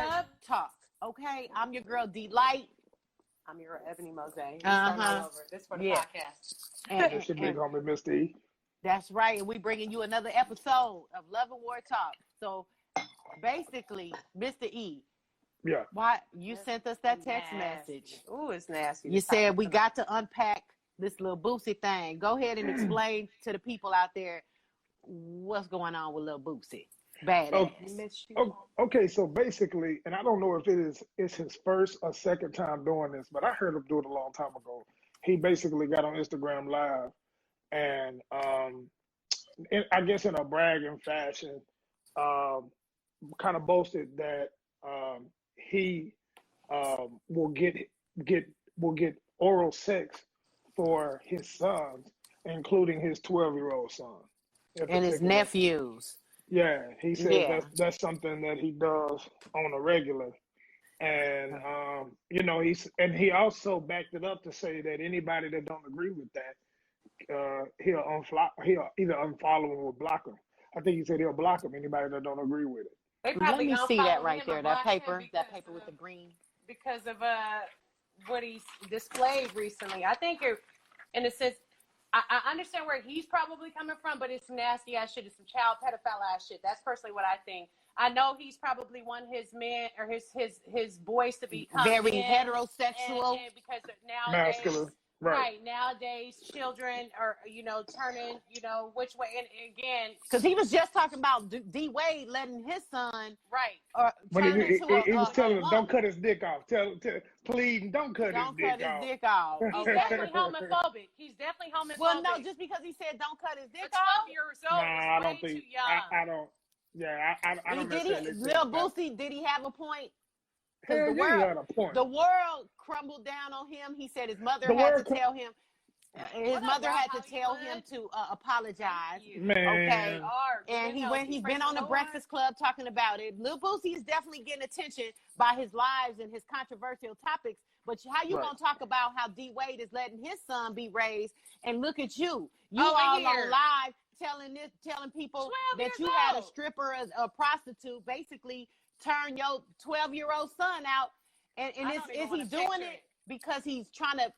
Word Talk. Okay, I'm your girl Delight. I'm your Ebony Mose. Uh-huh. This for the podcast. And it's your big homie, Mr. E. That's right. And we bringing you another episode of Love and War Talk. So basically, Mr. E, Yeah. why you sent us that text message? Ooh, it's nasty. You said we got to unpack this Lil Boosie thing. Go ahead and explain to the people out there what's going on with Lil Boosie. Badass. Okay, so basically, and I don't know if it's his first or second time doing this, but I heard him do it a long time ago. He basically got on Instagram Live and I guess in a bragging fashion, kind of boasted that he will get oral sex for his sons, including his 12-year-old son and his nephews. Yeah, he said that's something that he does on a regular, and he also backed it up to say that anybody that don't agree with that, he'll either unfollow him or block him. I think he said he'll block him, anybody that don't agree with it. Let me see that right there. That paper with the green. Because of what he's displayed recently. I think in a sense, I understand where he's probably coming from, but it's some nasty ass shit. It's some child pedophile ass shit. That's personally what I think. I know he's probably want his men or his boys to be very heterosexual and because nowadays, masculine. Right. Nowadays, children are, turning, which way. And again, because he was just talking about D Wade letting his son, When he was telling him, don't cut his dick off. Please, don't cut his dick off. He's definitely homophobic. Well, no, just because he said don't cut his dick off. 12 years old. Nah, I don't think. Too young. I don't. Yeah, I don't. Lil Boosie, did he have a point? Hell yeah, he had a point. The world crumbled down on him. He said his mother had to tell him. His mother had to tell him to apologize. Man. Okay. And he's been on the Breakfast Club talking about it. Lil Boosie is definitely getting attention by his lives and his controversial topics. But how you gonna talk about how D Wade is letting his son be raised? And look at you. You all on live telling people that you had a stripper, a prostitute, basically turn your 12-year-old son out. And is he doing it because he's trying to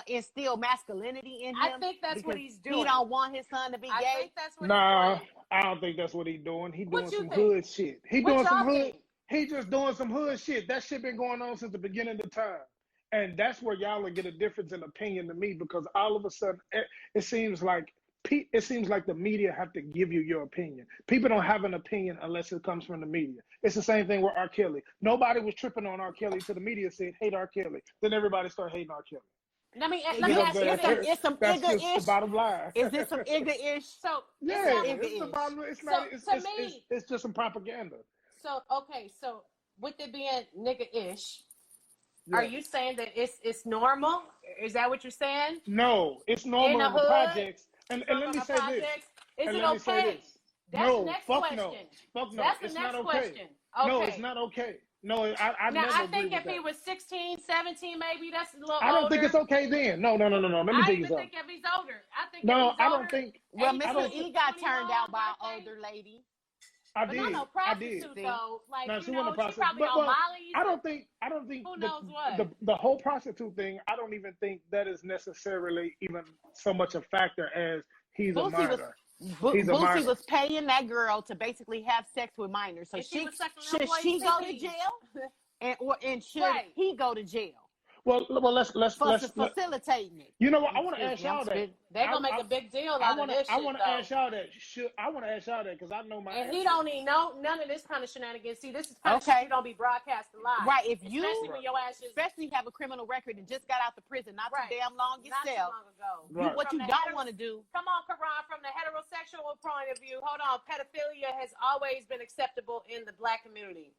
instill masculinity in him? I think that's what he's doing. He don't want his son to be gay. I think that's what he's doing. I don't think that's what he's doing. He's doing some hood shit. He's doing some hood. He's just doing some hood shit. That shit been going on since the beginning of the time. And that's where y'all will get a difference in opinion to me, because all of a sudden it seems like the media have to give you your opinion. People don't have an opinion unless it comes from the media. It's the same thing with R. Kelly. Nobody was tripping on R. Kelly till the media said, hate R. Kelly. Then everybody started hating R. Kelly. Let me ask you this. It's some igga-ish. That's the bottom line. Is this some igga-ish? So, yeah, it's the bottom line. It's just some propaganda. So, okay, so with it being nigga-ish, are you saying that it's normal? Is that what you're saying? No, it's normal in the projects. And let me say this. Is it okay? That's the next question. No. Fuck no. That's the next question. Okay. No, it's not okay. No, I think if he was 16, 17, maybe that's a little I don't think it's okay then. No. Let me tell you something. I even think if he's older. I don't think. Well, Mr. E got turned out by an older lady. I did. Prostitute though. Like, no, she wasn't a prostitute. Probably on Molly's. I don't think who knows what? The whole prostitute thing, I don't even think that is necessarily even so much a factor as he's a minor. Boosie was paying that girl to basically have sex with minors. So should she go to jail? And should he go to jail? Well, let's facilitating it. You know what? I want to ask y'all that. They're gonna make a big deal out of this shit. I want to ask y'all that. I want to ask y'all that because I know my. And he don't need none of this kind of shenanigans. See, this is kind of shit you don't be broadcasting live. Right. If you when your ass especially have a criminal record and just got out the prison not too damn long yourself. Not too long ago. What you don't want to do. Come on, Karan. From the heterosexual point of view, hold on. Pedophilia has always been acceptable in the Black community.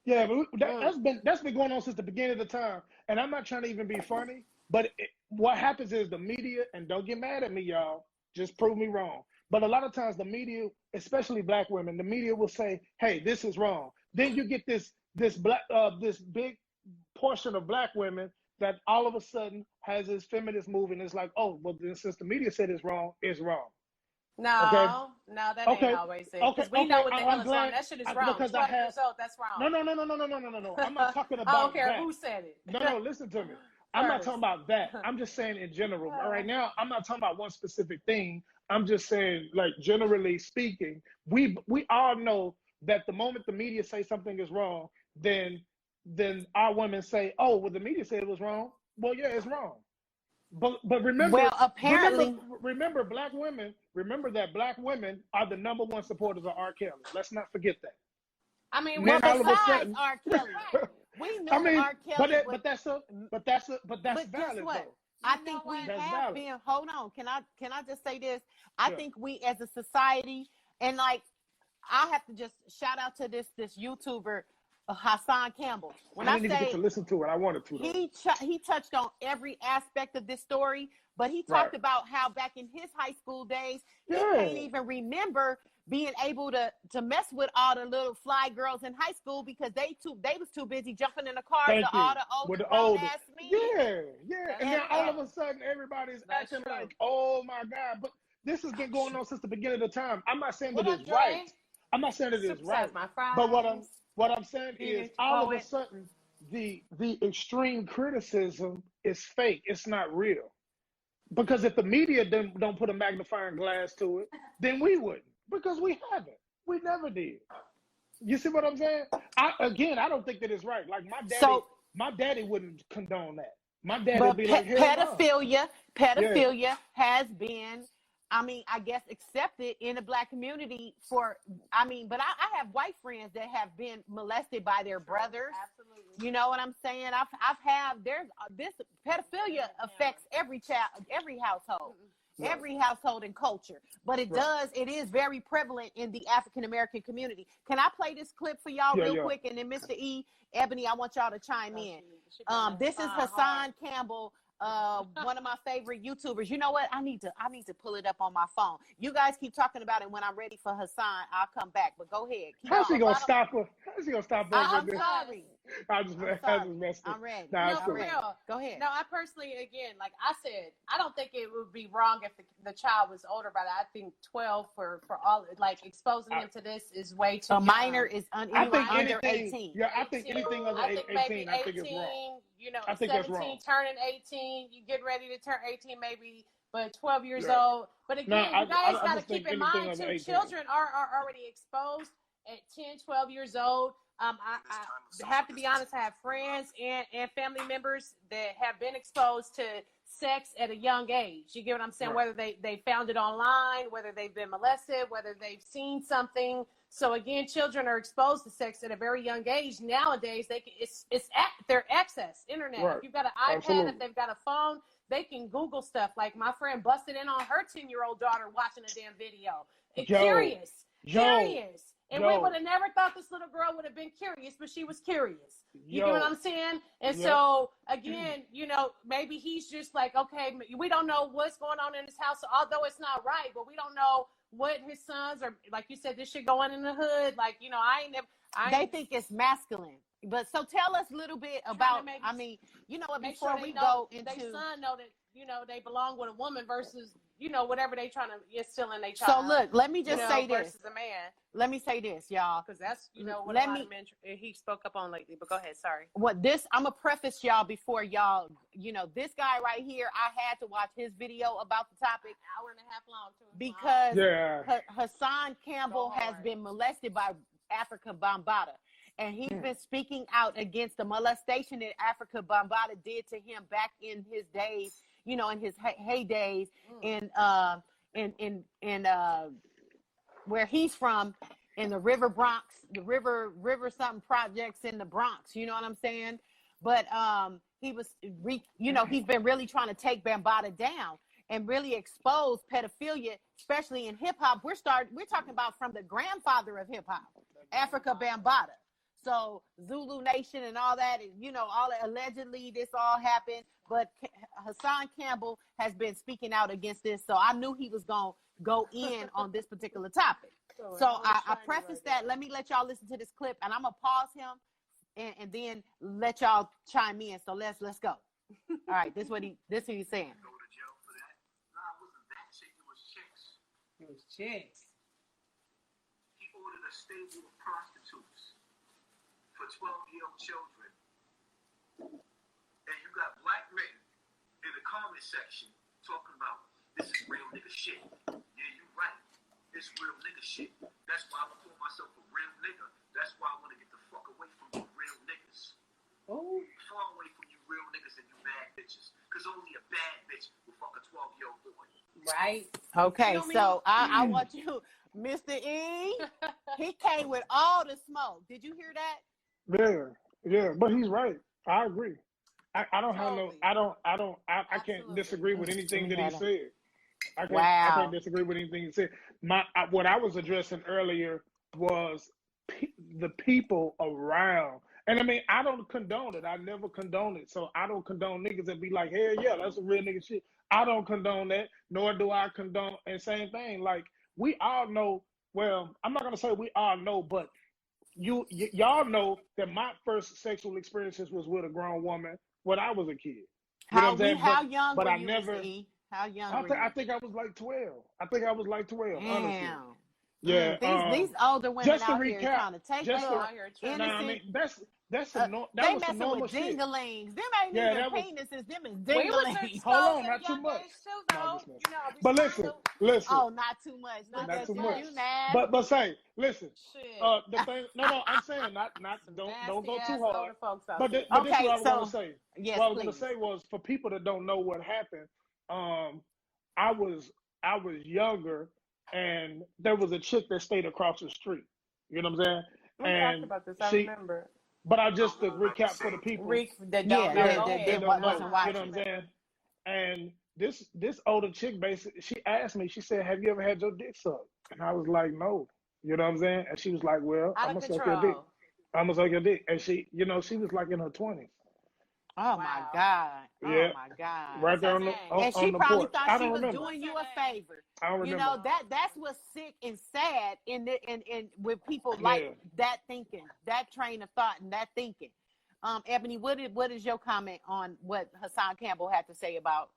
Yeah, but that's been going on since the beginning of the time. And I'm not trying to even be funny, but what happens is the media, and don't get mad at me, y'all, just prove me wrong. But a lot of times the media, especially Black women, the media will say, "Hey, this is wrong." Then you get this big portion of Black women that all of a sudden has this feminist movement. It's like, oh, well, then since the media said it's wrong, it's wrong. Okay. No, that ain't Okay. always it. Okay. Because we know what the hell I'm is wrong. glad That shit is wrong. because 12 years old, that's no, wrong. no, no, no, no, no, no, no, no, no. I'm not talking I don't about care that. who said it. No, listen to me. I'm not First. talking about that. I'm just saying in general. Right now, I'm not talking about one specific thing. I'm just saying, like, generally speaking, we all know that the moment the media say something is wrong, then our women say, oh, well, the media said it was wrong. Well, yeah, it's wrong. But remember, Well, apparently, remember black women. Remember that black women are the #1 supporters of R. Kelly. Let's not forget that. I mean, Now, all of a besides sudden, R. Kelly, we knew I mean, R. Kelly but that's but valid guess what? though. I think we That's have valid. been. Hold on, can I just say this? I Yeah. think we as a society, and like I have to just shout out to this YouTuber, Hassan Campbell. When I I didn't even get say to listen to it. I wanted to though. he touched on every aspect of this story, but he talked about how back in his high school days, he can't even remember being able to mess with all the little fly girls in high school because they was too busy jumping in the cars with all the older grown ass men. Yeah. And now all of a sudden everybody's acting like, oh my God. But this has been going on since the beginning of the time. I'm not saying that it's right. I'm not saying it is right. But what I'm saying is all of a sudden the extreme criticism is fake. It's not real. Because if the media don't put a magnifying glass to it, then we wouldn't. Because we haven't. We never did. You see what I'm saying? I don't think that it's right. Like my daddy wouldn't condone that. My daddy would be like, pedophilia has been, I guess, accepted in the black community but I have white friends that have been molested by their brothers. Absolutely. You know what I'm saying? This pedophilia affects every child, every household. Right. Every household and culture, but it is very prevalent in the African American community. Can I play this clip for y'all real quick? And then Mr. E, Ebony, I want y'all to chime in. This is Hassan Campbell, one of my favorite YouTubers. You know what? I need to pull it up on my phone. You guys keep talking about it. When I'm ready for Hassan, I'll come back. But go ahead. How's he gonna stop her? How's he gonna stop her? I'm sorry. I'm just messed up. I'm ready. No, for real. Go ahead. No, I personally, again, like I said, I don't think it would be wrong if the child was older, but I think 12 for all, like exposing him to this is way too young. Minor is under 18. Yeah, I think anything under 18, I think is wrong. You know, I think 17 that's wrong. turning 18, you get ready to turn 18 maybe, but 12 years old. But again, you guys got to keep in mind too, children are already exposed at 10, 12 years old. I have to be honest, I have friends and family members that have been exposed to sex at a young age. You get what I'm saying? Right. Whether they found it online, whether they've been molested, whether they've seen something. So again, children are exposed to sex at a very young age. Nowadays, it's at their access, internet. Right. If you've got an iPad, if they've got a phone, they can Google stuff. Like my friend busted in on her 10-year-old daughter watching a damn video. Curious. And we would have never thought this little girl would have been curious, but she was curious. You get what I'm saying? And so, again, you know, maybe he's just like, okay, we don't know what's going on in his house, although it's not right, but we don't know what his sons are, like you said, this shit going in the hood. Like, you know, they think it's masculine. But so tell us a little bit about, you know what, before we go into. Their son know that, you know, they belong with a woman versus, you know, whatever they trying to instill in their child. So look, let me just say this. Versus a man. Let me say this, y'all. Because that's, you know, what a lot of men he spoke up on lately. But go ahead, sorry. I'm going to preface y'all before y'all, you know, this guy right here, I had to watch his video about the topic. An hour and a half long, too. Because Hassan Campbell has been molested by Africa Bambaataa. And he's been speaking out against the molestation that Africa Bambaataa did to him back in his days, you know, in his heydays in where he's from, in the River Bronx, the River something projects in the Bronx. You know what I'm saying? But he's been really trying to take Bambaataa down and really expose pedophilia, especially in hip hop. We're talking about from the grandfather of hip hop, Africa Bambaataa. So Zulu Nation and all that, you know, allegedly this all happened, but Hassan Campbell has been speaking out against this. So I knew he was going to go in on this particular topic. So I prefaced that. Let me let y'all listen to this clip, and I'm going to pause him and then let y'all chime in. So let's go. All right, this is what he's saying. Those chicks. He ordered a stable of prostitutes for 12-year-old children. And you got black men in the comment section talking about this is real nigga shit. Yeah, you right. It's real nigga shit. That's why I call myself a real nigga. That's why I want to get the fuck away from you real niggas. Oh. Far away from you real niggas and you bad bitches. Because only a bad bitch will fuck a 12-year-old boy. Right. Okay, so I want you, Mr. E. He came with all the smoke. Did you hear that? Yeah, but he's right. I agree. I don't have no. Totally. I can't disagree with anything that he said. I can't disagree with anything he said. What I was addressing earlier was the people around. And I mean, I don't condone it. I never condone it. So I don't condone niggas that be like, hell yeah, that's a real nigga shit. I don't condone that, nor do I condone. And same thing, like we all know. Well, I'm not gonna say we all know, but y'all know that my first sexual experiences was with a grown woman when I was a kid. How young were you, never. Mr. E? How young were you? I think I was like 12. Damn. Honestly. Yeah. These older women just to out here recap, trying to take just your to, innocent. I mean, that they was some messing normal with shit. dinglings. Them ain't even penises. Them is dinglings. Hold on, not too much. But listen. Oh, not too much. Not too much. You nasty. But say, listen. Shit. The thing. No. I'm saying not. Don't go too hard. But this is okay, what I was gonna say. Yes, what I was gonna say was for people that don't know what happened. I was younger, and there was a chick that stayed across the street. You know what I'm saying? We talked about this. I remember. But I just to recap for the people that don't know. They don't know. You know what I'm saying? And this older chick basically, she asked me. She said, "Have you ever had your dick sucked?" And I was like, "No." You know what I'm saying? And she was like, "Well, I'm gonna suck your dick. I'm gonna suck your dick." And she was like in her 20s. Oh my God! Yeah. Oh my God! Right there on the and she the probably porch. thought she was doing you a favor. I don't remember. You know that's what's sick and sad in with people like that thinking, that train of thought, and that thinking. Ebony, what is your comment on what Hassan Campbell had to say about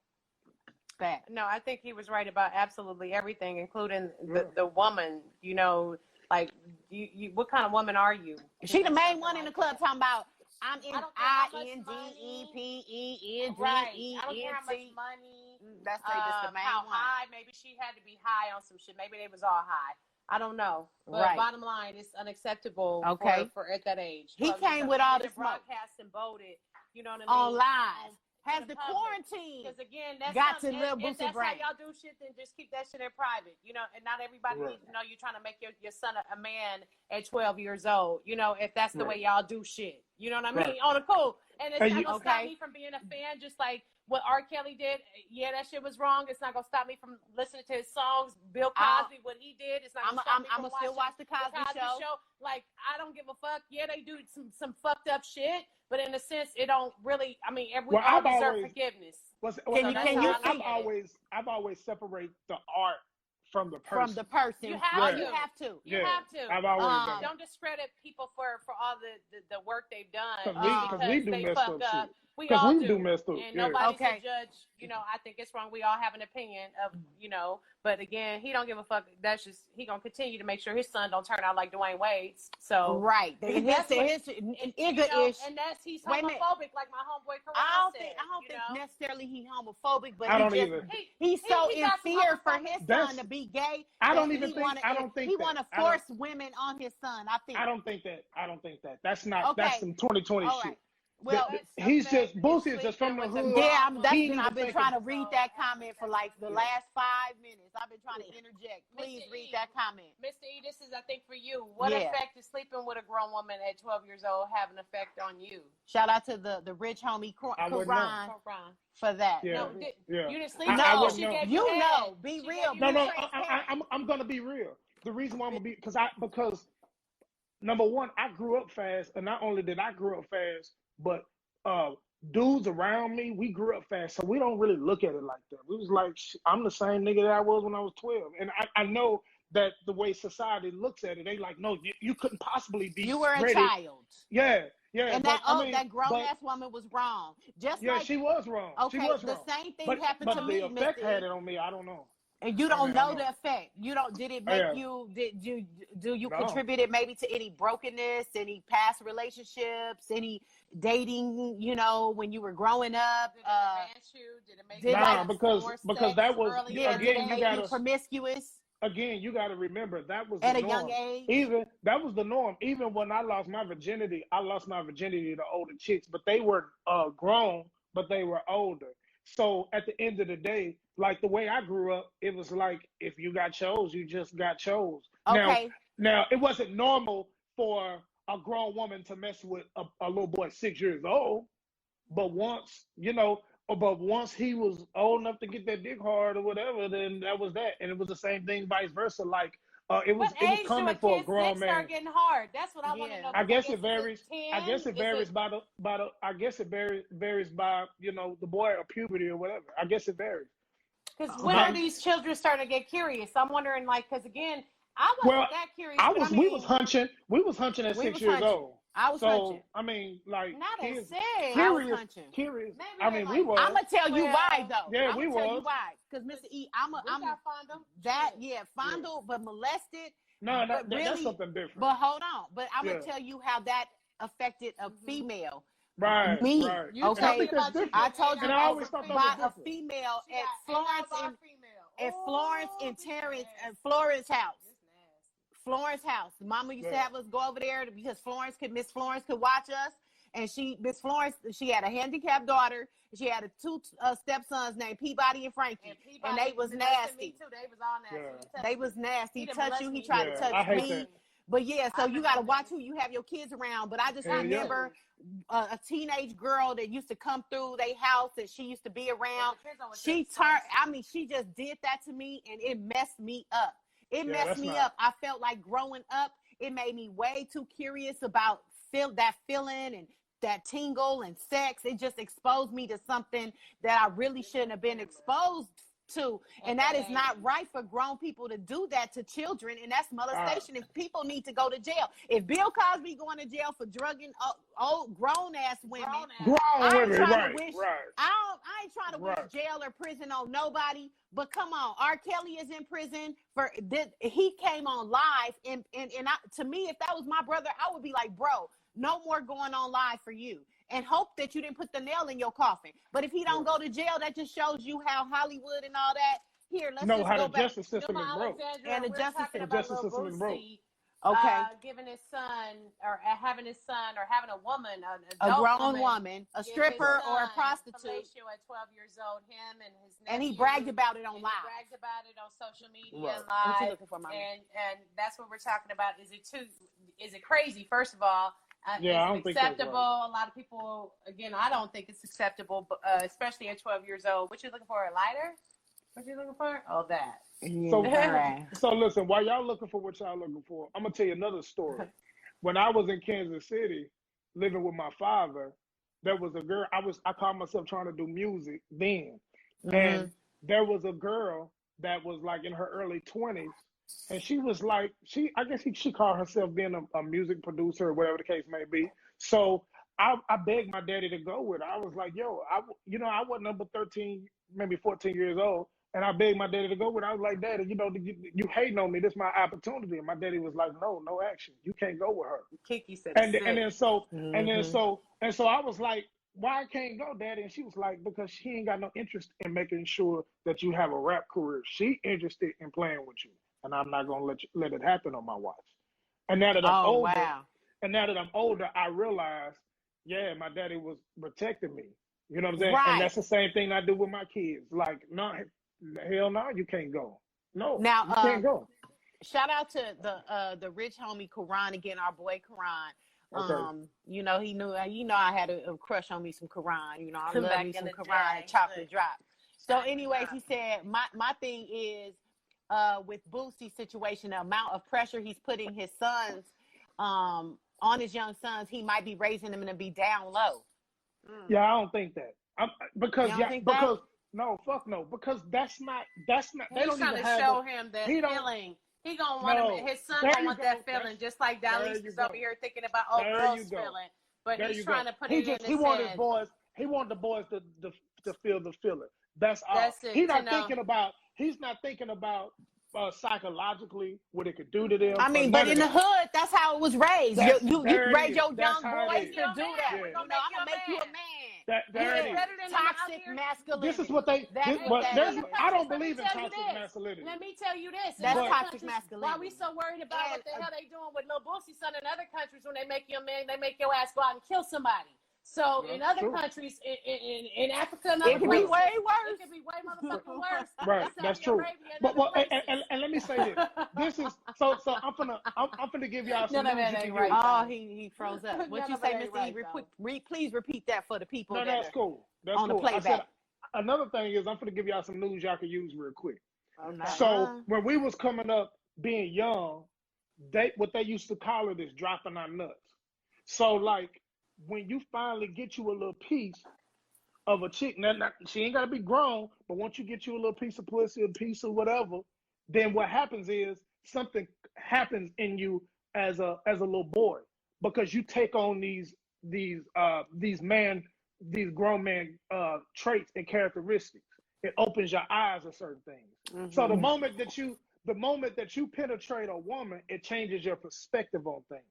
that? No, I think he was right about absolutely everything, including the woman. You know, like you what kind of woman are you? She the main one in the club talking about. I'm in INDEPENDENT. Right. I don't care how much money. That's the main how one. high? Maybe she had to be high on some shit. Maybe they was all high. I don't know. But bottom line, it's unacceptable for at that age. He came with all the broadcast and voted. You know what I On mean? live. Has the quarantine because again, that's got to Lil Boosie that's brain. how y'all do shit. Then just keep that shit in private, you know. And not everybody needs to know you're trying to make your son a man at 12 years old. You know, if that's the way y'all do shit, you know what I mean? On the cool, and it's not gonna stop me from being a fan. Just like what R. Kelly did, that shit was wrong. It's not gonna stop me from listening to his songs. Bill Cosby, what he did, it's not gonna stop me from still watch the Cosby Show. Like I don't give a fuck. Yeah, they do some fucked up shit. But in a sense, it don't really. I mean, we all deserve forgiveness. I've always separated the art from the person. From the person. You have to. You have to. I've always done. Don't discredit people for all the work they've done because we do they messed fuck up. We all do messed up. And nobody's a judge. You know, I think it's wrong. We all have an opinion of, you know, but again, he don't give a fuck. That's just, he gonna continue to make sure his son don't turn out like Dwayne Wade's. So and that's he's homophobic, like my homeboy Karan I don't think necessarily he's homophobic, but he's so in fear for his son to be gay. He want to force women on his son. I don't think that. That's some 2020 shit. Well, Boosie is just from the hood. Yeah, I've been trying to read that comment for like the last 5 minutes. I've been trying to interject. Please read that comment. Mr. E, this is, I think, for you. What effect is sleeping with a grown woman at 12 years old have an effect on you? Shout out to the rich homie Karan for that. Yeah. You didn't sleep with her. You know, be real. No, I'm gonna be real. The reason why I'm gonna be because number one, I grew up fast, and not only did I grow up fast, but dudes around me, we grew up fast, so we don't really look at it like that. We was like, I'm the same nigga that I was when I was 12, and I know that the way society looks at it, they like, no, you couldn't possibly be. You were ready. A child. Yeah. And that grown ass woman was wrong. She was wrong. Okay, she was the wrong. same thing happened to me. But the effect had it on me. I don't know. And you don't know the effect. You don't. Did it make you? Do you contribute it maybe to any brokenness, any past relationships, any dating? You know, when you were growing up. Did it advance you? Did it make you because that was again. Did it make you promiscuous? Again, you got to remember that was at the a norm. young age. Even that was the norm. Even when I lost my virginity to older chicks, but they were grown, but they were older. So at the end of the day, like the way I grew up, it was like if you got chose, you just got chose. Okay. Now it wasn't normal for a grown woman to mess with a little boy 6 years old, but once he was old enough to get that dick hard or whatever, then that was that. And it was the same thing, vice versa. Like it was coming for a grown man. Start getting hard. That's what I want to know. I guess it varies. I guess it varies by the boy or puberty or whatever. I guess it varies. Because when are these children starting to get curious? I'm wondering, like, because again, I wasn't that curious. We was hunching. We was hunching at 6 years old. I was hunching. I mean, like, not kids, I was hunching. Curious. Maybe I mean, we was. I'm gonna tell you why though. Yeah, I'm we gonna tell was. you why. Because Mr. E, I'm got fondled. Fondled, but molested. No, that's something different. But hold on. But I'm gonna tell you how that affected a female. Right. Me. Right. Okay. I told you and I always thought that was by a different. female at Florence and Terrence at Florence house. Florence house. Mama used to have us go over there because Miss Florence could watch us. And Miss Florence, she had a handicapped daughter. She had two stepsons named Peabody and Frankie. And they was nasty. Me too. They was all nasty. Yeah. They was nasty. He touched you. He tried to touch me. That. But so you got to watch who you have your kids around. But I just remember a teenage girl that used to come through their house that she used to be around. She just did that to me and it messed me up. It messed me up. I felt like growing up, it made me way too curious about that feeling and that tingle and sex. It just exposed me to something that I really shouldn't have been exposed to. And that is not right for grown people to do that to children. And that's molestation. If people need to go to jail. If Bill Cosby going to jail for drugging old grown-ass women, I ain't trying to wish jail or prison on nobody. But come on, R. Kelly is in prison for this. He came on live, and to me, if that was my brother, I would be like, bro, no more going on live for you, and hope that you didn't put the nail in your coffin. But if he don't go to jail, that just shows you how Hollywood and all that. Here, let's just go back. The justice system is broke. And the justice system is broke. Okay. Giving his son or having his son or having a woman, a grown woman, a stripper or a prostitute. At 12 years old, him and his nephew. And he bragged about it on live. He bragged about it on social media and live. What you looking for, Mama? And that's what we're talking about. Is it crazy? First of all, I don't think acceptable. A lot of people, again, I don't think it's acceptable, but, especially at 12 years old. What you looking for? A lighter? What you looking for? Oh, that. So listen, while y'all looking for what y'all looking for, I'm gonna tell you another story. When I was in Kansas City, living with my father, there was a girl. I called myself trying to do music then, and there was a girl that was like in her early 20s, and she was like, I guess she called herself being a music producer or whatever the case may be. So I begged my daddy to go with her. I was like, yo, I wasn't number 13, maybe 14 years old. And I begged my daddy to go with her. I was like, Daddy, you hating on me. This is my opportunity. And my daddy was like, no action. You can't go with her. Kiki said and then so I was like, why I can't go, Daddy? And she was like, because she ain't got no interest in making sure that you have a rap career. She interested in playing with you. And I'm not gonna let it happen on my watch. And now that I'm older, I realize, my daddy was protecting me. You know what I'm saying? Right. And that's the same thing I do with my kids. Like, no, hell no, you can't go. No, now, you can't go. Shout out to the rich homie Karan again, our boy Karan. Okay. He knew, I had a crush on me some Karan. I love me some Karan and chocolate drop. So anyways, he said, my thing is, with Boosie's situation, the amount of pressure he's putting his sons, on his young sons, he might be raising them to be down low. Yeah, I don't think that. No, fuck no, because that's not. They He's don't trying even to show him that feeling. He gonna want him. His son gonna want that feeling, just like Dallas is over here thinking about girls feeling. But he's trying to put it in his head. He wanted the boys to feel the feeling. That's all. He's not thinking about He's not thinking about psychologically what it could do to them. I mean, but in the hood, that's how it was raised. You raise your young boys to do that. Yeah. You know, I'm gonna make you a man. There it is. Toxic masculinity. This is what they. I don't believe in toxic masculinity. Let me tell you this. That's toxic masculinity. Why we so worried about what the hell they doing with Lil Boosie son in other countries when they make you a man, they make your ass go out and kill somebody. So in other countries, in Africa, and it could be way worse. It could be way motherfucking worse. Right, that's true. But and let me say this. This is so. I'm gonna give y'all some news you can right. Oh, he froze up. What you say, Mr. E? Please repeat that for the people. No, that's cool. That's on cool. the playback. Another thing is I'm gonna give y'all some news y'all can use real quick. Oh, no. So when we was coming up, being young, what they used to call it is dropping our nuts. So like, when you finally get you a little piece of a chick, now she ain't gotta be grown, but once you get you a little piece of pussy, a piece of whatever, then what happens is something happens in you as a little boy, because you take on these grown man traits and characteristics. It opens your eyes to certain things. Mm-hmm. So the moment that you penetrate a woman, it changes your perspective on things.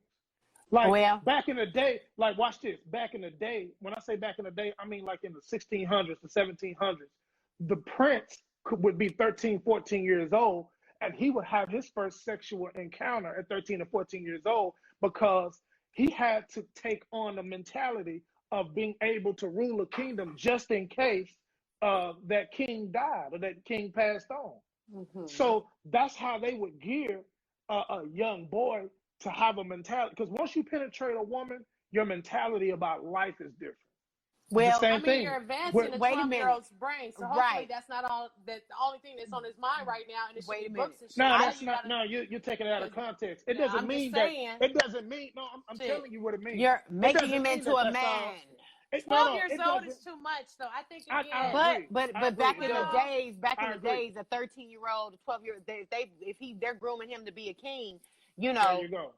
Like back in the day, like watch this. Back in the day, when I say back in the day, I mean like in the 1600s, the 1700s. The prince would be 13, 14 years old, and he would have his first sexual encounter at 13 or 14 years old, because he had to take on the mentality of being able to rule a kingdom just in case that king died or that king passed on. Mm-hmm. So that's how they would gear a young boy to have a mentality, because once you penetrate a woman, your mentality about life is different. Well, I mean, you're advancing a 12-year-old's brain, so hopefully that's not all. That's the only thing that's on his mind right now. And it's books and shit. No, that's not. No, you're taking it out of context. It doesn't mean that. It doesn't mean. No, I'm telling you what it means. You're making him into a man. 12 years old is too much, though. I think again. But back in the days, a 13-year-old, a 12-year-old, they're grooming him to be a king. You know. There you go.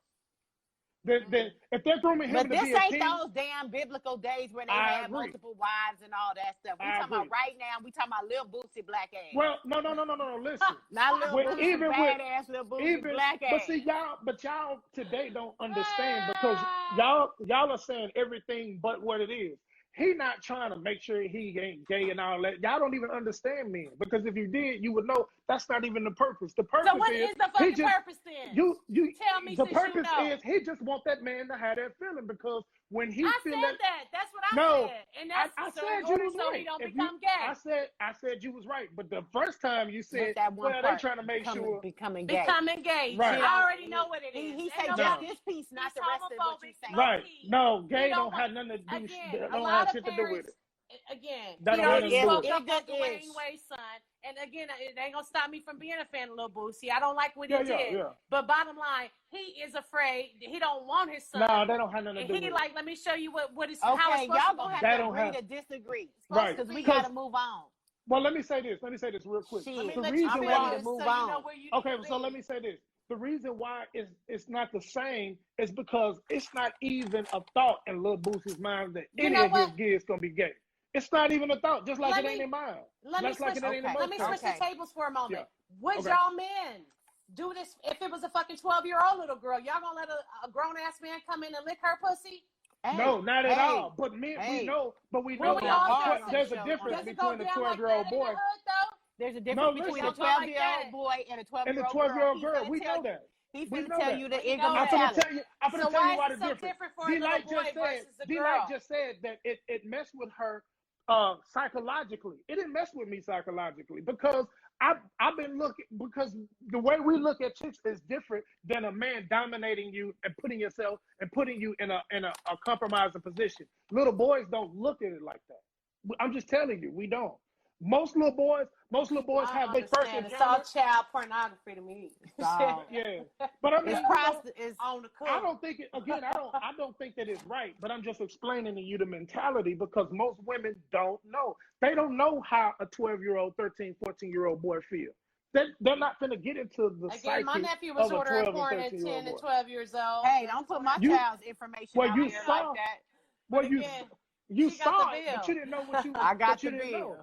Then if they're grooming him to be a king, but this ain't those damn biblical days when they had multiple wives and all that stuff. We talking about right now. We talking about Lil Boosie black ass. Well, no. Listen, not Lil Boosie badass, Lil Boosie black ass. But see, y'all today don't understand, because y'all are saying everything but what it is. He not trying to make sure he ain't gay and all that. Y'all don't even understand men, because if you did, you would know that's not even the purpose. The purpose so what is the fucking purpose then? You tell me. The purpose is he just want that man to have that feeling, because when he I said that's what I said, and that's I said you was so right. He don't become gay. I said you was right, but the first time you said they trying to make sure becoming gay. Right. I already know what it is. He said just this piece, not the rest of what you saying. Right? No, gay don't have nothing to do. Don't have shit to do with it. Again, that don't spoke up about Dwayne Wade's son, and again, it ain't gonna stop me from being a fan of Lil Boosie. I don't like what he did, but bottom line, he is afraid. He don't want his son. No, they don't have nothing to do with it. He like, let me show you what is. Okay, how it's y'all gonna have to agree to disagree, right? Because we gotta move on. Well, let me say this real quick. The reason why to move on. Okay, so let me say this. The reason why it's not the same is because it's not even a thought in Lil Boosie's mind that any of his kids gonna be gay. It's not even a thought, just like it ain't in mine. Let me switch the tables for a moment. Would y'all men do this if it was a fucking 12-year-old little girl? Y'all gonna let a grown-ass man come in and lick her pussy? No, not at all. But men, we know there's a difference between a 12-year-old boy. There's a difference between a 12-year-old boy and a 12-year-old girl. We know that. He's going to tell you the ignorant. I'm going to tell you why the difference. D-Light just said that it messed with her psychologically. It didn't mess with me psychologically, because I've been looking, because the way we look at chicks is different than a man dominating you and putting you in a compromising position. Little boys don't look at it like that. I'm just telling you, we don't. Most little boys have their first encounter. It's all child pornography to me. Yeah, but I mean, it's on the cover. I don't think it. Again, I don't think that it's right. But I'm just explaining to you the mentality, because most women don't know. They don't know how a 12-year-old, 13, 14-year-old boy feels. They're not going to get into the psyche. My nephew was ordering porn at 10 and 12 years old. Hey, don't put my child's information out there like that. Well, you saw it, but you didn't know what you. I got the bill.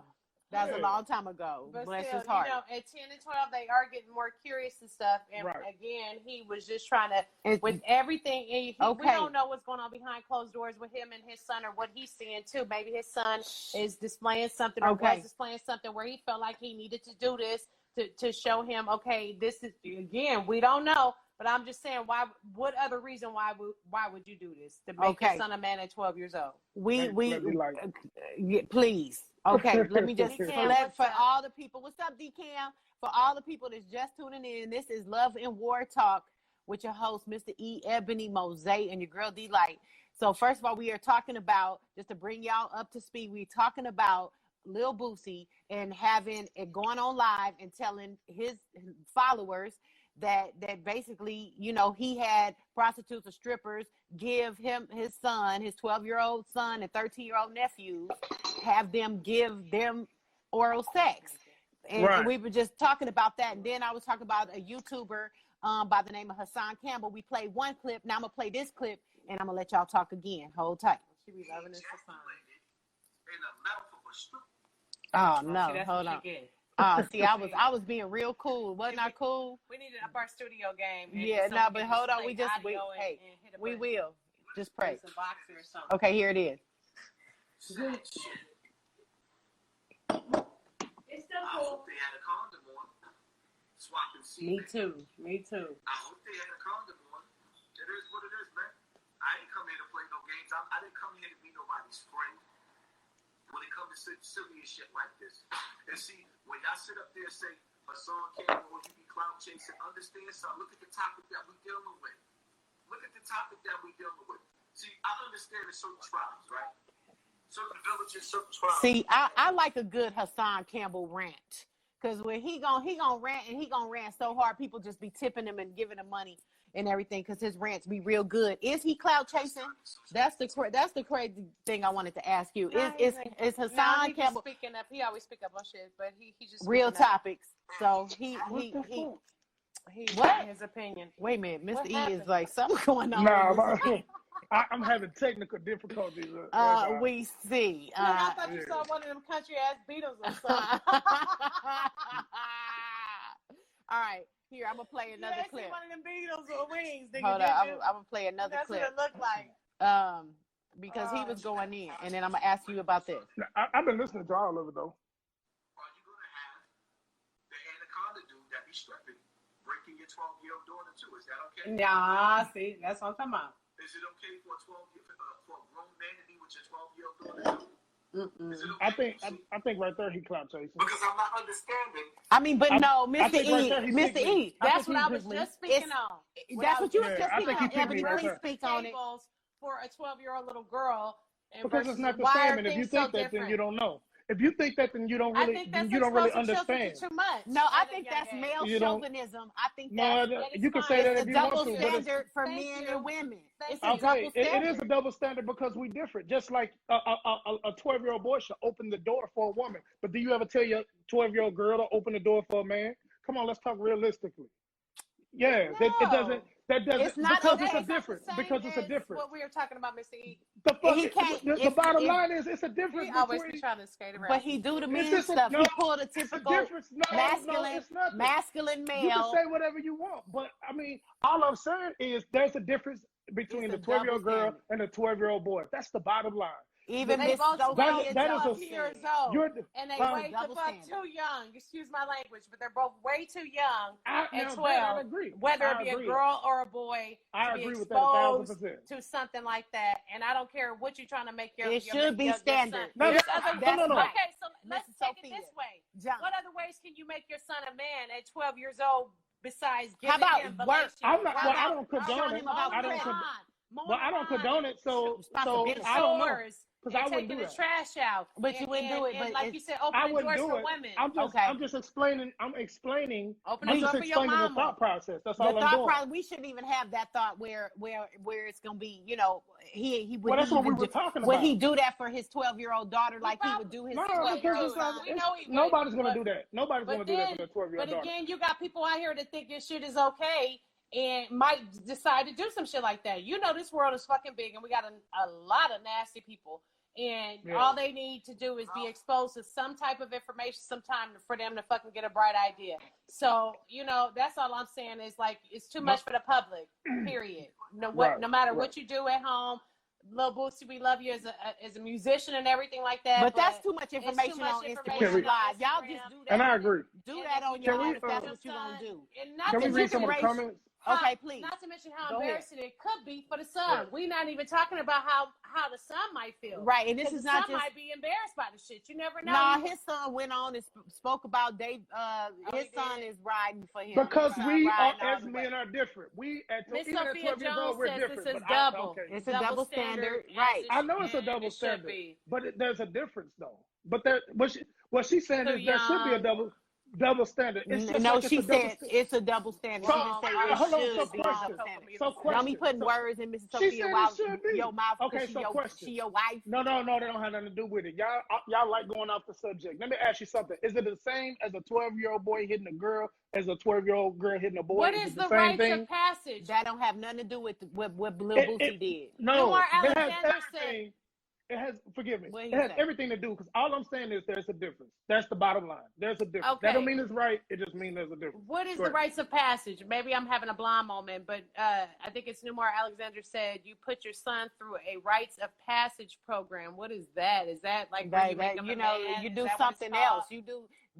That was a long time ago. But Bless still, his heart. at 10 and 12, they are getting more curious and stuff. And again, he was just trying to, with everything, we don't know what's going on behind closed doors with him and his son or what he's seeing too. Maybe his son is displaying something or was displaying something where he felt like he needed to do this to show him, okay, this is, again, we don't know. But I'm just saying, what other reason why would you do this? To make your son a man at 12 years old? Please. Okay, let me just for all the people. What's up, D-Cam? For all the people that's just tuning in, this is Love and War Talk with your host, Mr. E. Ebony Mose, and your girl D-Light. So first of all, we are talking about, just to bring y'all up to speed, we're talking about Lil Boosie and having it going on live and telling his followers that basically, he had prostitutes or strippers give him his son, his 12-year-old son and 13-year-old nephews, have them give them oral sex. And we were just talking about that. And then I was talking about a YouTuber by the name of Hassan Campbell. We played one clip. Now I'm going to play this clip, and I'm going to let y'all talk again. Hold tight. She be loving this Hassan. Oh, no. Hold on. See, I was being real cool. Wasn't I cool? We needed up our studio game. Yeah, no, but hold on. We will. Just pray. Okay, here it is. It's still cool. They had a condom on. Swapping Me semen. too. I hope they had a condom on. It is what it is, man. I didn't come here to play no games. I didn't come here to be nobody's friend. When it comes to silly shit like this. And see, when y'all sit up there and say, Hassan Campbell, or you be clout chasing, understand something. Look at the topic that we're dealing with. See, I understand in certain tribes, right? Certain villages, certain tribes. See, I like a good Hassan Campbell rant. Because when he gonna rant, and he gonna rant so hard, people just be tipping him and giving him money and everything, because his rants be real good. Is he clout chasing? That's the crazy thing I wanted to ask you. Is Hassan Campbell speaking up? He always speak up on shit, but he just real topics. So he what his opinion. Wait a minute, Mr. E is like something going on. Nah, I'm having technical difficulties. We see. I thought you saw one of them country ass Beatles or something. All right. Here, I'm gonna play another clip. One of them Beatles or Wings. Hold on, I'm gonna play another clip. That's what it looked like. Because he was going in, and then I'm gonna ask you about this. I've been listening to all of it though. Are you gonna have the anaconda dude that be stripping, breaking your 12-year-old daughter too? Is that okay? Nah, see, that's what I'm talking about. Is it okay for a grown man to be with your 12-year-old daughter too? Okay? I think right there he clout chasing. Because I'm not understanding. I mean, but no, Mr. E, that's what I was just speaking on. That's what you was just speaking on. Ebony, please speak on it. For a 12-year-old little girl, because it's not the same, and if you think that, then you don't know. If you think that, then you don't really understand. Too much. No, I think that's male chauvinism. I think you can say that if you want to. It's a double standard for men and women. It's a double standard. It is a double standard because we different. Just like a 12-year-old boy should open the door for a woman, but do you ever tell your 12-year-old girl to open the door for a man? Come on, let's talk realistically. Yeah, no. That doesn't. It's not because it's a difference. Because it's a difference. What we were talking about, Mr. E. The bottom line is it's a difference. He always be trying to skate around. But he do the men stuff. He pulled a typical masculine male. You can say whatever you want, but I mean, all I'm saying is there's a difference between the 12-year-old girl and the 12-year-old boy. That's the bottom line. Even they both that is years old, and they way the fuck too young. Excuse my language, but they're both way too young at 12. I agree. Whether it be a girl or a boy, I to agree be with that exposed 1,000%. to something like that. And I don't care what you're trying to make your. It should be standard. No. Okay, so let's take it this way. What other ways can you make your son a man at 12 years old besides giving him work? I don't condone it. I don't condone it. So I don't know. Because I wouldn't do the that. Trash out. But you wouldn't do it. But like you said, open the doors for women. I'm just explaining. I'm explaining the thought process. That's all I'm doing. We shouldn't even have that thought where it's gonna be. He would. Well, that's what we were talking about. Would he do that for his 12-year-old daughter like he would do his? Nobody's gonna do that. Nobody's gonna do that for their 12-year-old daughter. But again, you got people out here that think this shit is okay and might decide to do some shit like that. This world is fucking big, and we got a lot of nasty people. And all they need to do is be exposed to some type of information sometime for them to fucking get a bright idea. So, that's all I'm saying is like, it's too much for the public, period. No matter what you do at home, Lil Boosie, we love you as a musician and everything like that. But that's too much information on Instagram Live. Y'all just do that. And I agree. Do that on your own if that's what you're going to do. Can we read some of the comments? Okay, please. Not to mention how embarrassing it could be for the son. We're not even talking about how the son might feel. Right, and this is not just... The son might be embarrassed by the shit. You never know. Nah, his son went on and spoke about his son is riding for him. Because we are, as men are different. We, Miss even at Sophia 12 years old, we're different. This is double. It's a double standard. Right. I know it's a double standard. But there's a difference, though. But what she's saying is there should be a double standard. It's just no, like she said it's a double standard. She didn't say it should be a double standard. Don't be putting words in Mrs. Sophia while your mouth. Okay, so question. She your wife. No, they don't have nothing to do with it. Y'all like going off the subject. Let me ask you something. Is it the same as a 12-year-old boy hitting a girl as a 12-year-old girl hitting a boy? What is the rites of passage? That don't have nothing to do with what Lil Boosie did. No, it has everything. It has, forgive me, it has everything to do, because all I'm saying is there's a difference. That's the bottom line. There's a difference. Okay. That don't mean it's right. It just means there's a difference. What is the rites of passage? Maybe I'm having a blind moment, but I think it's Newmar Alexander said you put your son through a rites of passage program. What is that? Is that like you do something else? You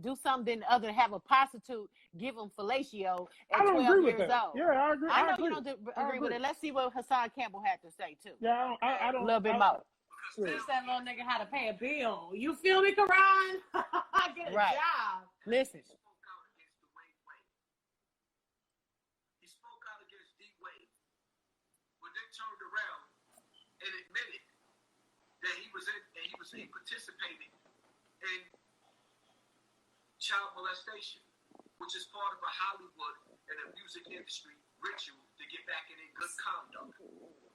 do something other than have a prostitute give them fellatio at 12 years old. Yeah, I agree. I know you don't agree with it. Let's see what Hassan Campbell had to say too. Yeah, I don't. A little bit more. Teach that little nigga how to pay a bill. You feel me, Karan? Get a job. Listen. He spoke out against D-Wade, but then turned around and admitted that he participated in child molestation, which is part of a Hollywood and a music industry ritual to get back in a good conduct.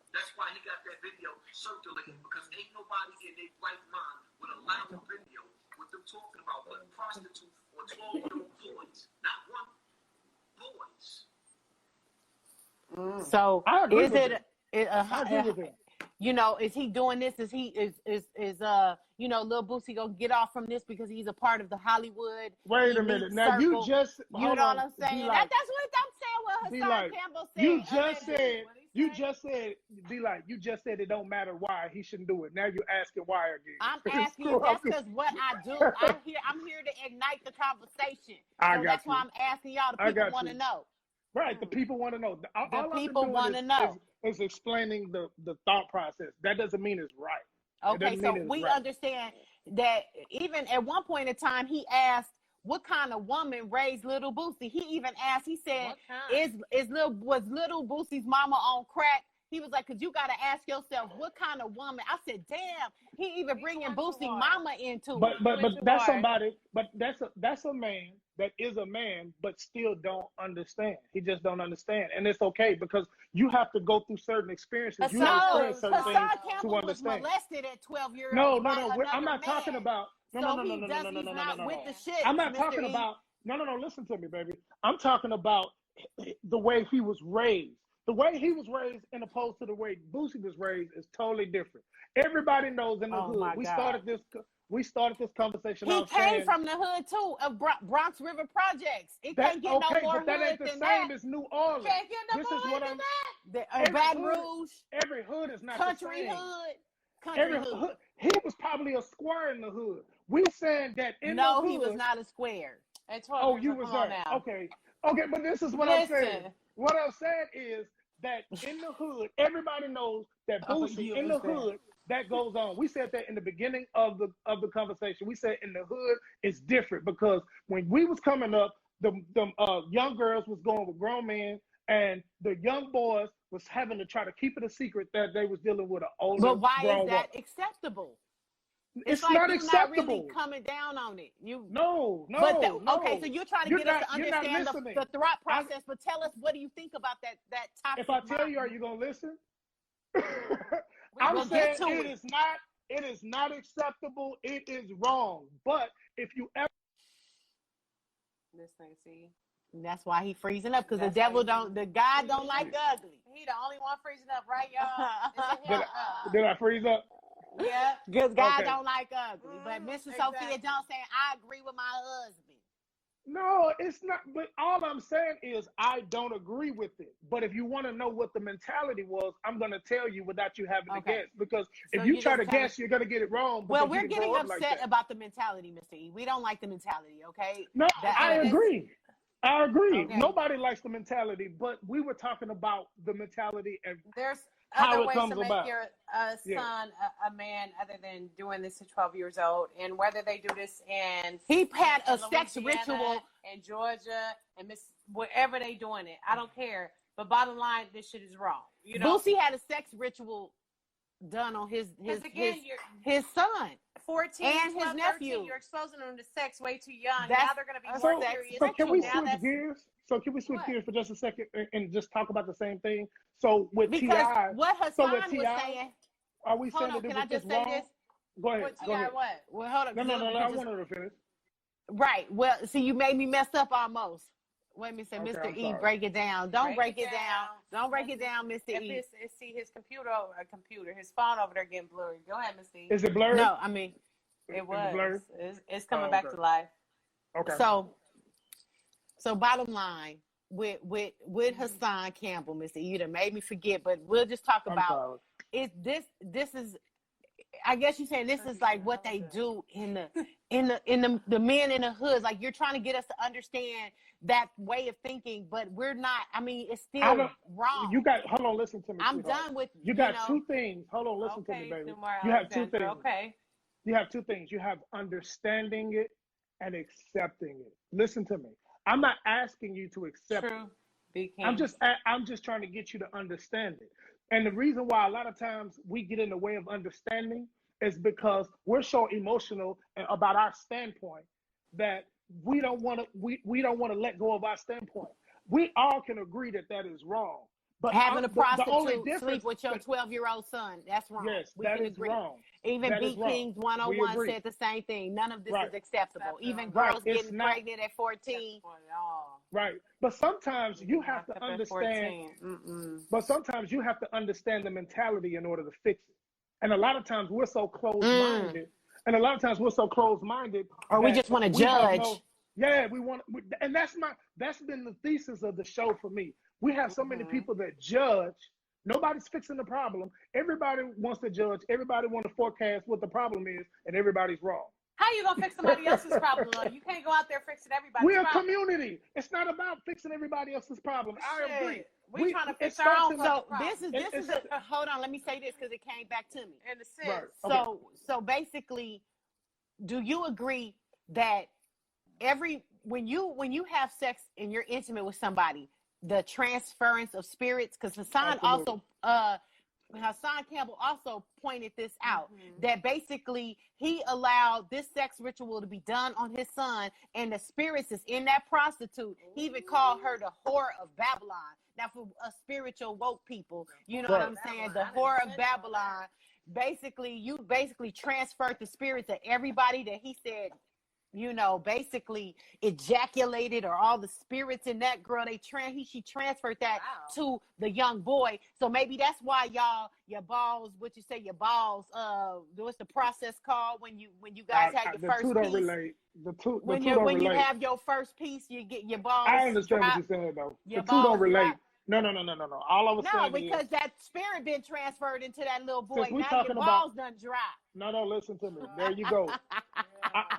That's why he got that video circulating, because ain't nobody in their right mind would allow a video with them talking about what prostitutes or 12-year-old boys, not one boys. So is it? I agree with him. Is he doing this? Is Lil Boosie gonna get off from this because he's a part of the Hollywood? Wait a minute. Now you just, know what I'm saying? That's what I'm saying. What Hassan Campbell said. You just said, D-Light, you just said it don't matter why he shouldn't do it. Now you're asking why again. I'm asking you, that's because what I do, I'm here to ignite the conversation. That's why I'm asking y'all. The people want to know. Right, the people want to know. The people want to know. Is explaining the thought process. That doesn't mean it's right. Okay, so we understand that even at one point in time, he asked, what kind of woman raised Lil Boosie? He even asked, he said, was Lil Boosie's mama on crack? He was like, because you got to ask yourself, what kind of woman? I said, damn, he even bringing Boosie mama into it. But that's somebody, that's a man that is a man, but still don't understand. He just don't understand. And it's okay, because you have to go through certain experiences. You experience certain things to understand. Was molested at 12 years old. No. I'm not talking about. No. I'm not talking about. No. Listen to me, baby. I'm talking about the way he was raised. The way he was raised, and opposed to the way Boosie was raised, is totally different. Everybody knows in the hood. We started this conversation. He came from the hood too, of Bronx River Projects. It can't get no more hood than that. But that ain't the same as New Orleans. Can't get no more hood than that. Baton Rouge. Every hood is not country the same. Country hood. He was probably a square in the hood. We saying that in the hood. No, he was not a square. You was there. Okay, but this is what I'm saying. What I'm saying is that in the hood, everybody knows that Boosie in the hood, that goes on. We said that in the beginning of the conversation. We said in the hood it's different, because when we was coming up, the young girls was going with grown men, and the young boys was having to try to keep it a secret that they was dealing with an older grown woman. But why is that acceptable? It's like not you're acceptable. Not really coming down on it. No. Okay, so you're trying to get us to understand the thought process, but tell us, what do you think about that toxic? If I tell you, are you gonna listen? I'm saying it is not acceptable. It is wrong. But if you ever, this thing, see, that's why he freezing up, because the God don't like ugly. He the only one freezing up, right, y'all? Did I freeze up? Yeah. Because God Okay. don't like ugly. But Mrs. Sophia Jones saying, I agree with my husband. No, it's not. But all I'm saying is I don't agree with it. But if you want to know what the mentality was, I'm going to tell you without you having to guess. Because if you try to guess, you're going to get it wrong. Well, Because we're getting upset about the mentality, Mr. E. We don't like the mentality, okay? No, I agree. I agree. Okay. Nobody likes the mentality, but we were talking about the mentality and there's how other it ways comes to make about. your son a man other than doing this at 12 years old, and whether they do this in he had a sex Louisiana, ritual in Georgia and wherever they doing it, I don't care. But bottom line, this shit is wrong. You know, Boosie had a sex ritual done on his son. 14 and 12, his nephew. 13, you're exposing them to sex way too young. That's now they're going to be more serious. So can we Now switch gears? So can we switch gears for just a second and just talk about the same thing? So with T.I., what Hassan was saying. are we saying Hold on, that can I just it's say wrong? this? Go ahead. What Go ahead. What? Well, hold on. No. I want her to finish. Right. Well, see, you made me mess up almost. Wait a minute, Okay, Mr. I'm E, sorry. break it down. Don't break it down. down. Don't break it down, Mr. E. See his his phone over there getting blurry. Go ahead, Mr. E. Is it blurry? No, I mean, it was. Blurry? It's coming back to life. Okay. So bottom line, with Hassan Campbell, Mr. E, you done made me forget, but we'll just talk about this is, I guess you're saying this is like what they do in the men in the hoods. Like you're trying to get us to understand that way of thinking, but we're not. I mean, it's still wrong. Hold on, listen to me. I'm done with you. Got two things. Hold on, listen to me, baby. You have two things. Okay. You have two things. You have understanding it and accepting it. Listen to me. I'm not asking you to accept it. I'm just trying to get you to understand it. And the reason why a lot of times we get in the way of understanding is because we're so emotional about our standpoint that we don't want to let go of our standpoint. We all can agree that is wrong. But having a prostitute sleep with your 12-year-old son, that's wrong. Yes, that is wrong. Even B Kings 101 said the same thing. None of this is acceptable. Even girls getting pregnant at 14. Right. But sometimes you have to understand. But sometimes you have to understand the mentality in order to fix it. And a lot of times we're so closed-minded. Or we just want to judge. And that's been the thesis of the show for me. We have so many people that judge. Nobody's fixing the problem. Everybody wants to judge. Everybody wants to forecast what the problem is, and everybody's wrong. How you gonna fix somebody else's problem? You can't go out there fixing everybody's We're problem. We're a community. It's not about fixing everybody else's problem. I agree. We're trying to fix our own. So this is hold on. Let me say this because it came back to me. In a sense. Right. Okay. So basically, do you agree that when you have sex and you're intimate with somebody, the transference of spirits, because Hassan Campbell also pointed this out, that basically he allowed this sex ritual to be done on his son, and the spirits is in that prostitute. He even called her the whore of Babylon. Now, for a spiritual woke people, you know what I'm saying? The whore of Babylon. You transferred the spirits of everybody that he said, basically ejaculated, or all the spirits in that girl. She transferred that to the young boy. So maybe that's why your balls, what's the process called when you guys had your first piece? When you have your first piece, you get your balls. I understand what you're saying though. The two don't relate. No. All I was saying because that spirit been transferred into that little boy. Now your balls done dry. No, listen to me. There you go.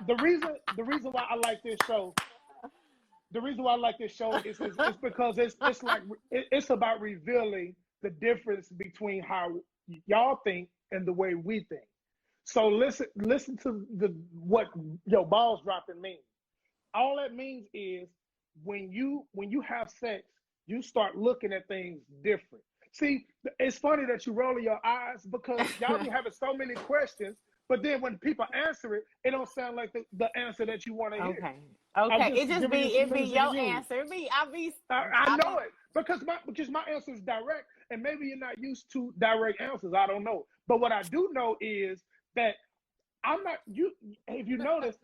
The reason why I like this show, is because it's about revealing the difference between how y'all think and the way we think. So listen to what your balls dropping means. All that means is when you have sex, you start looking at things different. See, it's funny that you roll your eyes because y'all be having so many questions, but then when people answer it, it don't sound like the answer that you want to hear. Okay. It be your answer. I know it because my answer is direct, and maybe you're not used to direct answers. I don't know, but what I do know is that I'm not you. If you notice,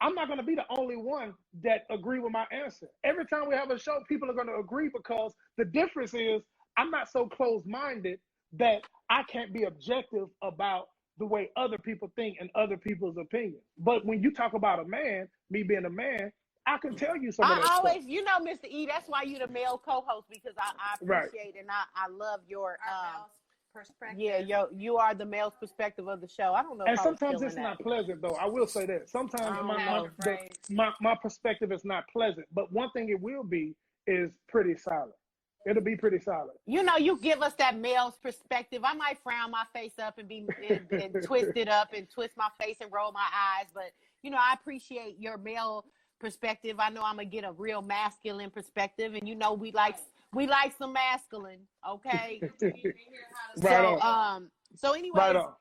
I'm not going to be the only one that agree with my answer. Every time we have a show, people are going to agree because the difference is I'm not so closed-minded that I can't be objective about the way other people think and other people's opinions. But when you talk about a man, me being a man, I can tell you some of that I always, stuff. you know, Mr. E, that's why you're the male co-host, because I Right. appreciate and I love your perspective. Yeah, you are the male's perspective of the show. I don't know if And I was sometimes feeling it's that. not pleasant, though. I will say that. Sometimes my perspective is not pleasant. But one thing it will be is pretty solid. It'll be pretty solid. You know, you give us that male's perspective. I might frown my face up and and twist it up and twist my face and roll my eyes. But, you know, I appreciate your male perspective. I know I'm going to get a real masculine perspective. And, you know, we like some masculine, okay? Right so anyways, right on.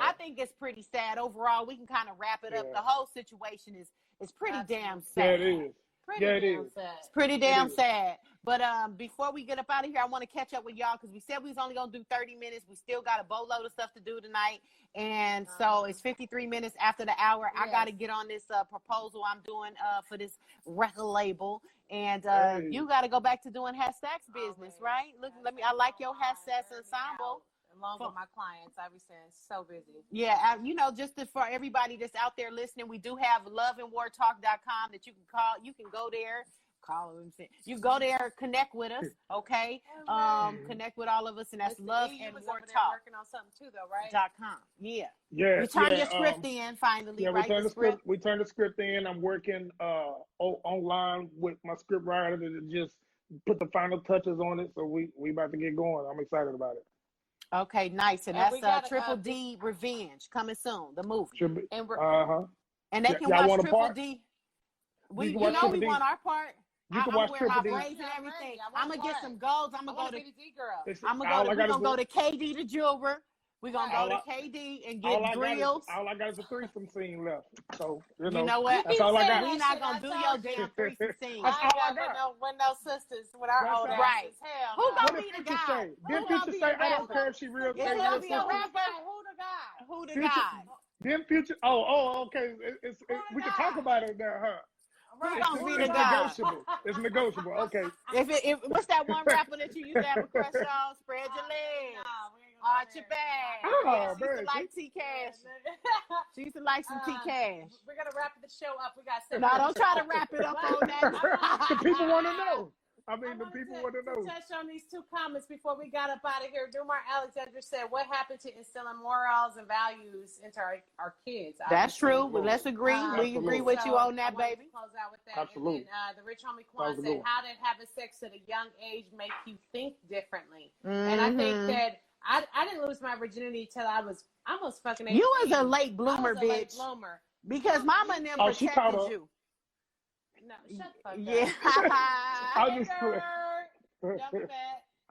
I think it's pretty sad overall. We can kind of wrap it up. The whole situation is pretty damn sad. Yeah, it is. It's pretty damn sad. But before we get up out of here, I want to catch up with y'all because we said we was only going to do 30 minutes. We still got a boatload of stuff to do tonight. And so it's 53 minutes after the hour. Yes. I got to get on this proposal I'm doing for this record label. And you got to go back to doing hashtags business, right? Look, I like your hashtags ensemble. Along with my clients, I be saying so busy. Yeah, you know, for everybody that's out there listening, we do have loveandwartalk.com that you can call. You can go there, you go there, connect with us, okay? Connect with all of us, and that's Love and War Talk. Working on something too, though, right? .com. Yeah. Yeah. You turn your script in finally. Yeah, right? we turned the script in. I'm working online with my script writer to just put the final touches on it. So we about to get going. I'm excited about it. Okay, nice. And that's Triple D Revenge coming soon, the movie. And they can watch Triple D. We want our part. You can watch Triple D. I'm wear my braids and everything. I'm gonna get some golds. I'm gonna go to D girl. We're gonna go to KD the jeweler. We're gonna go to KD and get grills. All I got is a threesome scene left. So you know what? That's all I got. We're not gonna do your damn threesome scene. That's all I got. Window sisters with our old right. Hell, who gonna be the guy? Didn't Future say I don't care if she real? It's gonna be a rapper. Who the guy? Then Future. Okay. We can talk about it now, huh? Who's gonna be the guy? It's negotiable. Okay. If what's that one rapper that you used to have a crush on? Spread your legs. Arch your back. Oh, she used to like T Cash. She used to like some T Cash. We're gonna wrap the show up. We got no, don't try to wrap it up on that. The people want to know. The people want to know. Touch on these two comments before we got up out of here. Dumar Alexander said, "What happened to instilling morals and values into our kids?" That's true. Well, let's agree. We agree with you on that, baby. Close out with that. Absolutely. And then, the rich homie Quan said, "How did having sex at a young age make you think differently?" And I think that I didn't lose my virginity till I was almost fucking 18. You was a late bloomer, bitch. Late bloomer. Because mama and them protected you. No, shut the fuck up. Yeah. I just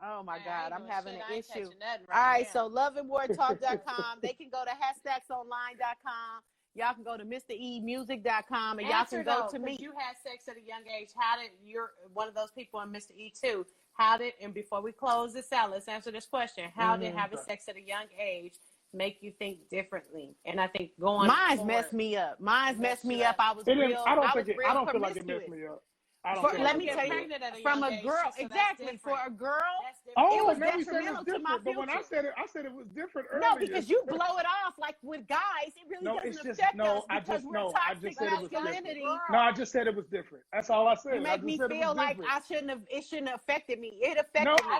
Oh my God, I'm having an issue. All right, so loveandwartalk.com. They can go to hashtagsonline.com. Y'all can go to MrEmusic.com and y'all can go to me. You had sex at a young age. How did you're one of those people in Mr. E too? How did, and before we close this out, let's answer this question. How did having sex at a young age make you think differently? And I think mine's messed me up. I was real. I don't feel like it messed me up. Let me tell you, from a girl, exactly, for a girl, it was detrimental to my future. But when I said it was different earlier. No, because you blow it off like with guys, it really doesn't affect us because we're toxic masculinity. No, I just said it was different. That's all I said. You make me feel like it shouldn't have affected me. It affected me.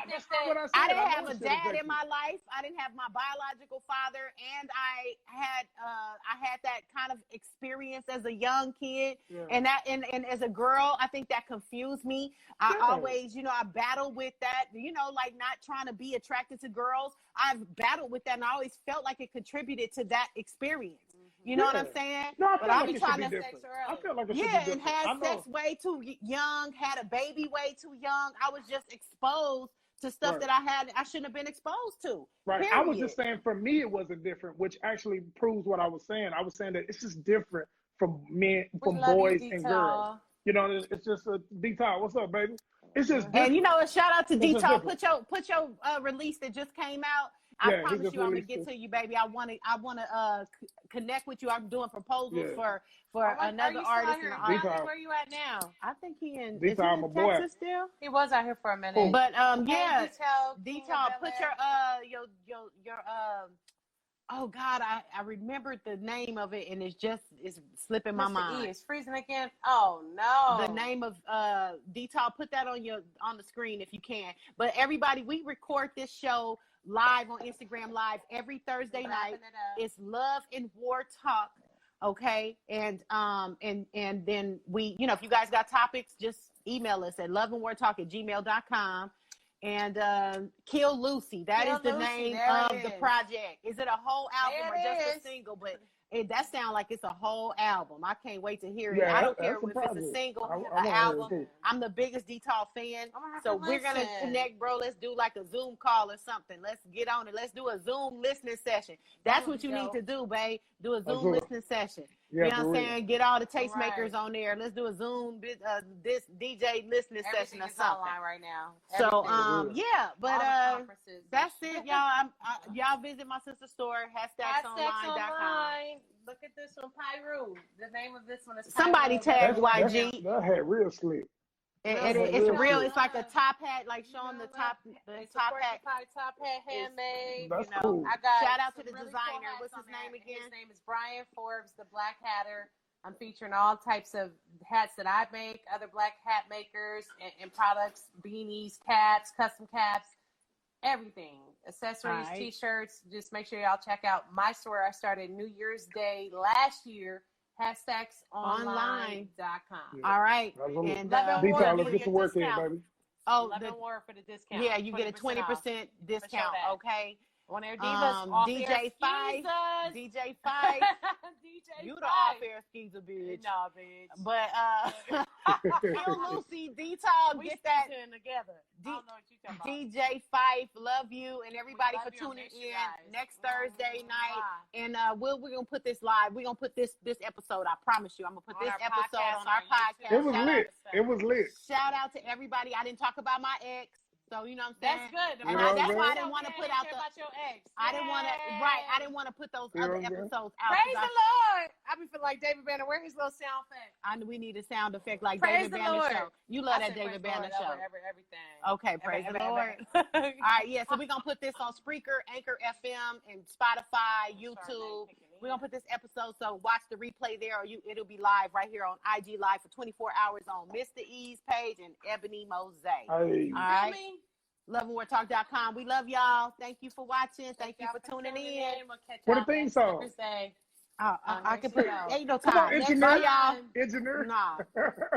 I didn't have a dad in my life. I didn't have my biological father, and I had that kind of experience as a young kid, and as a girl, I think that confused me. I always, I battled with that, like not trying to be attracted to girls. I've battled with that, and I always felt like it contributed to that experience. You know what I'm saying? No, I feel like it should be different. I feel like it should be different. And had sex way too young, had a baby way too young. I was just exposed to stuff that I shouldn't have been exposed to. Right. Period. I was just saying for me it wasn't different, which actually proves what I was saying. I was saying that it's just different from boys and girls. It's just a D-Top. What's up, baby? It's just different. And a shout out to D-Top. Put your release that just came out. I promise you I'm gonna get to you, baby. I wanna connect with you. I'm doing proposals for another artist. Where you at now? I think he in D-Top, my boy. Texas still. He was out here for a minute. But D-Top, put your Oh God, I remembered the name of it, and it's slipping my mind. It's freezing again. Oh no! The name of Detail. Put that on the screen if you can. But everybody, we record this show live on Instagram Live every Thursday night. It's Love and War Talk. Okay, and then we, if you guys got topics, just email us at loveandwartalk@gmail.com. And Kill Lucy, that is the name of the project. Is it a whole album or just a single? But that sounds like it's a whole album. I can't wait to hear it. I don't care if it's a single, an album. I'm the biggest Detail fan. So we're going to connect, bro. Let's do like a Zoom call or something. Let's get on it. Let's do a Zoom listening session. That's what you need to do, babe. Do a Zoom listening session. You know what I'm saying? Get all the tastemakers on there. Let's do a Zoom this DJ listening session or something. Online right now. So yeah, but that's it, y'all. Y'all visit my sister's store, #online.com. Look at this one, Pyru. The name of this one is Pyru. Somebody tag YG. That had real slick. It's real. It's like a top hat, like showing the top hat. Top hat, handmade. That's cool. I got shout out to the really designer. Cool What's his name again? His name is Brian Forbes, the Black Hatter. I'm featuring all types of hats that I make, other black hat makers and products, beanies, caps, custom caps, everything. Accessories, T-shirts. Just make sure y'all check out my store. I started New Year's Day last year. #online.com. Yeah. All right. And Detail, let's get to work here, baby. Oh, 11 more for the discount. Yeah, you get a 20% discount. Okay. On Air Divas, DJ Fife, DJ Fife, you the off-air skeezer, bitch. No, bitch. But Kill Lucy, Detail, get that together. I don't know what you talking about. DJ Fife, love you, and everybody for tuning in next Thursday night. And we're gonna put this live. We're gonna put this episode. I promise you, I'm gonna put this episode on our podcast. It was lit. It was lit. Shout out to everybody. I didn't talk about my ex. So you know what I'm saying? That's good. And that's why I didn't want to put out the. About your ex. I didn't want to. Right. I didn't want to put those other episodes out. Praise the Lord. I be feeling like David Banner. Where his little sound effect? I knew we need a sound effect like Praise David the Banner Lord. show. You love that David Banner show. Everything. Okay. Praise the Lord. All right. Yeah. So we're gonna put this on Spreaker, Anchor FM, and Spotify, YouTube. We're gonna put this episode. So watch the replay there, or it'll be live right here on IG Live for 24 hours on Mr. E's page and Ebony Mose. Hey. All right. loveandwartalk.com. We love y'all. Thank you for watching. Thank you for tuning in. What a theme song. I can put. Ain't no time. Come on, engineer. Y'all. Engineer. Nah.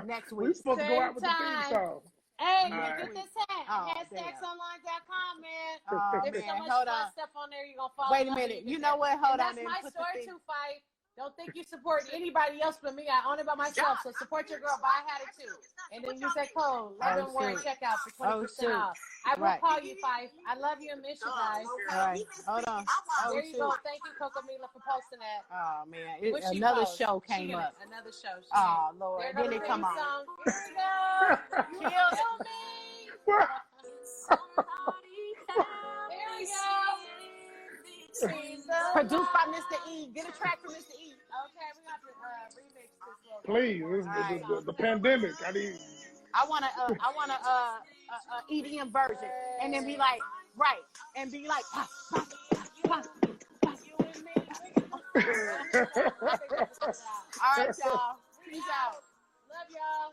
Next week. We're supposed to go out with the theme song. Hey, get this hat. #online.com, man. Oh, There's so much hold fun on. stuff on there. You're gonna follow. Wait a minute. You know what? Hold on. That's my store too, Fife. Don't think you support anybody else but me. I own it by myself. So support your girl. Buy hat too. And then use that code. Let them wear checkout for 20% off. I will call you, Fife. I love you and miss you guys. All right. Hold on. There you go. Thank you, Coco Mila, for posting that. Oh, man. Another show came up. Another show. Oh, Lord. Then it come on. Here we go. Kill me. Here we go. Produced by Mr. E. Get a track from Mr. E. Okay, we got to remix this. Please, the pandemic. I want a EDM version, and then be like, right, and be like, pop, pop, pop, pop. All right, y'all. Peace out. Love y'all.